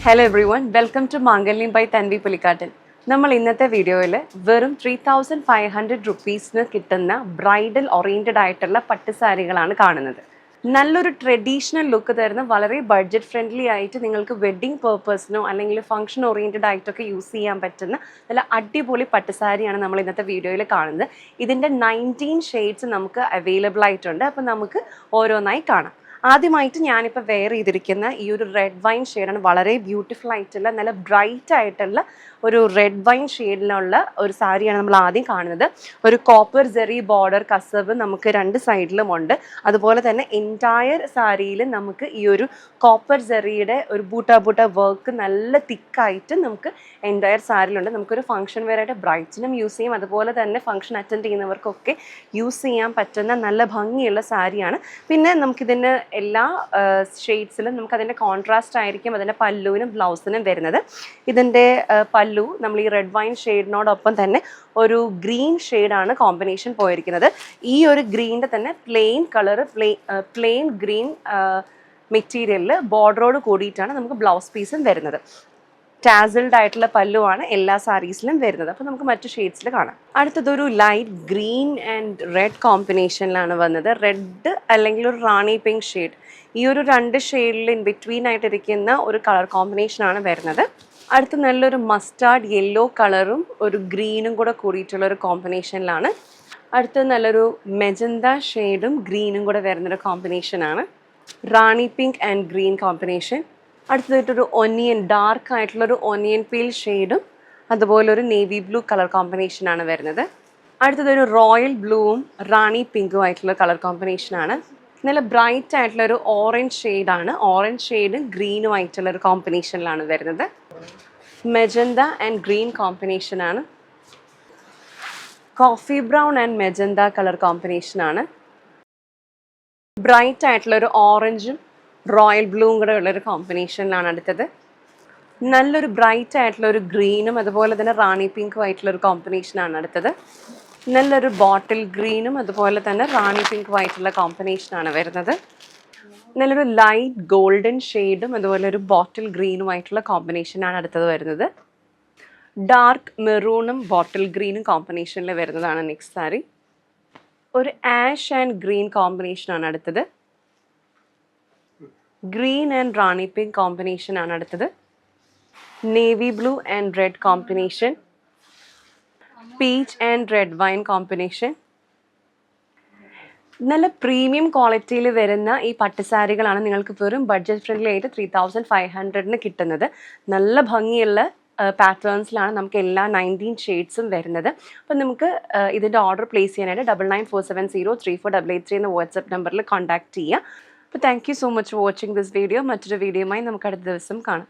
Hello everyone, welcome to Mangalyam by Tanvi Pulikattan. നമ്മൾ ഇന്നത്തെ വീഡിയോയിൽ വെറും 3500 റുപ്പീസിന് കിട്ടുന്ന ബ്രൈഡൽ ഓറിയൻറ്റഡ് ആയിട്ടുള്ള പട്ടുസാരികളാണ് കാണുന്നത്. നല്ലൊരു ട്രഡീഷണൽ ലുക്ക് തരുന്ന വളരെ ബഡ്ജറ്റ് ഫ്രണ്ട്ലി ആയിട്ട് നിങ്ങൾക്ക് വെഡ്ഡിംഗ് പേർപ്പസിനോ അല്ലെങ്കിൽ ഫംഗ്ഷൻ ഓറിയൻറ്റഡ് ആയിട്ടൊക്കെ യൂസ് ചെയ്യാൻ പറ്റുന്ന നല്ല അടിപൊളി പട്ടുസാരിയാണ് നമ്മൾ ഇന്നത്തെ വീഡിയോയിൽ കാണുന്നത്. ഇതിൻ്റെ 19 ഷെയ്ഡ്സ് നമുക്ക് അവൈലബിൾ ആയിട്ടുണ്ട്. അപ്പോൾ നമുക്ക് ഓരോന്നായി കാണാം. ആദ്യമായിട്ട് ഞാനിപ്പോൾ വെയർ ചെയ്തിരിക്കുന്ന ഈ ഒരു റെഡ് വൈൻ ഷെയ്ഡാണ്. വളരെ ബ്യൂട്ടിഫുൾ ആയിട്ടുള്ള നല്ല ബ്രൈറ്റ് ആയിട്ടുള്ള ഒരു റെഡ് വൈൻ ഷെയ്ഡിലുള്ള ഒരു സാരിയാണ് നമ്മൾ ആദ്യം കാണുന്നത്. ഒരു കോപ്പർ ജെറി ബോർഡർ കസവ് നമുക്ക് രണ്ട് സൈഡിലും ഉണ്ട്. അതുപോലെ തന്നെ എൻറ്റയർ സാരിയിൽ നമുക്ക് ഈ ഒരു കോപ്പർ ജെറിയുടെ ഒരു ബൂട്ട വർക്ക് നല്ല തിക്കായിട്ട് നമുക്ക് എൻറ്റയർ സാരിയിലുണ്ട്. നമുക്കൊരു ഫംഗ്ഷൻ വെയറായിട്ട് ബ്രൈഡ്സിനും യൂസ് ചെയ്യും, അതുപോലെ തന്നെ ഫംഗ്ഷൻ അറ്റൻഡ് ചെയ്യുന്നവർക്കൊക്കെ യൂസ് ചെയ്യാൻ പറ്റുന്ന നല്ല ഭംഗിയുള്ള സാരിയാണ്. പിന്നെ നമുക്കിതിന് എല്ലാ ഷെയ്ഡ്സിലും നമുക്കതിൻ്റെ കോൺട്രാസ്റ്റ് ആയിരിക്കും അതിൻ്റെ പല്ലുവിനും ബ്ലൗസിനും വരുന്നത്. ഇതിൻ്റെ പല്ലു നമ്മൾ ഈ റെഡ് വൈൻ ഷെയ്ഡിനോടൊപ്പം തന്നെ ഒരു ഗ്രീൻ ഷെയ്ഡാണ് കോമ്പിനേഷൻ പോയിരിക്കുന്നത്. ഈ ഒരു ഗ്രീനിൻ്റെ തന്നെ പ്ലെയിൻ കളറ് പ്ലെയിൻ ഗ്രീൻ മെറ്റീരിയലിൽ ബോർഡറോട് കൂടിയിട്ടാണ് നമുക്ക് ബ്ലൗസ് പീസും വരുന്നത്. ടാസിൽഡ് ആയിട്ടുള്ള പല്ലുവാണ് എല്ലാ സാരീസിലും വരുന്നത്. അപ്പോൾ നമുക്ക് മറ്റു ഷെയ്ഡ്സിൽ കാണാം. അടുത്തതൊരു ലൈറ്റ് ഗ്രീൻ ആൻഡ് റെഡ് കോമ്പിനേഷനിലാണ് വന്നത്. റെഡ് അല്ലെങ്കിൽ ഒരു റാണി പിങ്ക് ഷെയ്ഡ്, ഈ ഒരു രണ്ട് ഷെയ്ഡിൽ ഇൻ ബിറ്റ്വീൻ ആയിട്ടിരിക്കുന്ന ഒരു കളർ കോമ്പിനേഷനാണ് വരുന്നത്. അടുത്ത് നല്ലൊരു മസ്റ്റാർഡ് യെല്ലോ കളറും ഒരു ഗ്രീനും കൂടെ കൂടിയിട്ടുള്ള ഒരു കോമ്പിനേഷനിലാണ്. അടുത്ത് നല്ലൊരു മെജന്ത ഷെയ്ഡും ഗ്രീനും കൂടെ വരുന്നൊരു കോമ്പിനേഷനാണ്. റാണി പിങ്ക് ആൻഡ് ഗ്രീൻ കോമ്പിനേഷൻ. അടുത്തതായിട്ടൊരു ഒനിയൻ, ഡാർക്ക് ആയിട്ടുള്ളൊരു ഒനിയൻ പീൽ ഷെയ്ഡും അതുപോലെ ഒരു നേവി ബ്ലൂ കളർ കോമ്പിനേഷനാണ് വരുന്നത്. അടുത്തതൊരു റോയൽ ബ്ലൂവും റാണി പിങ്കും ആയിട്ടുള്ള കളർ കോമ്പിനേഷനാണ്. നല്ല ബ്രൈറ്റ് ആയിട്ടുള്ളൊരു ഓറഞ്ച് ഷെയ്ഡാണ്. ഓറഞ്ച് ഷെയ്ഡും ഗ്രീനും ആയിട്ടുള്ളൊരു കോമ്പിനേഷനിലാണ് വരുന്നത്. മെജന്ത ആൻഡ് ഗ്രീൻ കോമ്പിനേഷനാണ്. Coffee brown and magenta colour കോമ്പിനേഷനാണ്. ബ്രൈറ്റ് ആയിട്ടുള്ളൊരു ഓറഞ്ചും റോയൽ ബ്ലൂവും കൂടെ ഉള്ളൊരു കോമ്പിനേഷനിലാണ് അടുത്തത്. നല്ലൊരു ബ്രൈറ്റ് ആയിട്ടുള്ള ഒരു ഗ്രീനും അതുപോലെ തന്നെ റാണി പിങ്കും ആയിട്ടുള്ളൊരു കോമ്പിനേഷനാണ് അടുത്തത്. നല്ലൊരു ബോട്ടിൽ ഗ്രീനും അതുപോലെ തന്നെ റാണി പിങ്കും ആയിട്ടുള്ള കോമ്പിനേഷനാണ് വരുന്നത്. നല്ലൊരു ലൈറ്റ് ഗോൾഡൻ ഷെയ്ഡും അതുപോലെ ഒരു ബോട്ടിൽ ഗ്രീനും ആയിട്ടുള്ള കോമ്പിനേഷനാണ് അടുത്തത് വരുന്നത്. ഡാർക്ക് മെറൂണും ബോട്ടിൽ ഗ്രീനും കോമ്പിനേഷനിൽ വരുന്നതാണ് നെക്സ്റ്റ് സാരി. ഒരു ആഷ് ആൻഡ് ഗ്രീൻ കോമ്പിനേഷനാണ് അടുത്തത്. Green and Rani pink combination ആണ് അടുത്തത്. Navy blue and red combination. Peach and red wine combination. നല്ല പ്രീമിയം ക്വാളിറ്റിയിൽ വരുന്ന ഈ പട്ടുസാരികളാണ് നിങ്ങൾക്ക് വെറും ബഡ്ജറ്റ് ഫ്രണ്ട്ലി ആയിട്ട് 3500 കിട്ടുന്നത്. നല്ല ഭംഗിയുള്ള പാറ്റേൺസിലാണ് നമുക്ക് എല്ലാ 19 ഷെയ്ഡ്സും വരുന്നത്. അപ്പം നമുക്ക് ഇതിൻ്റെ ഓർഡർ പ്ലേസ് ചെയ്യാനായിട്ട് 9947034883 എന്ന വാട്സപ്പ് നമ്പറിൽ കോൺടാക്ട് ചെയ്യുക. അപ്പോൾ thank you so much for watching this video. മറ്റൊരു വീഡിയോയുമായി നമുക്ക് അടുത്ത ദിവസം കാണാം.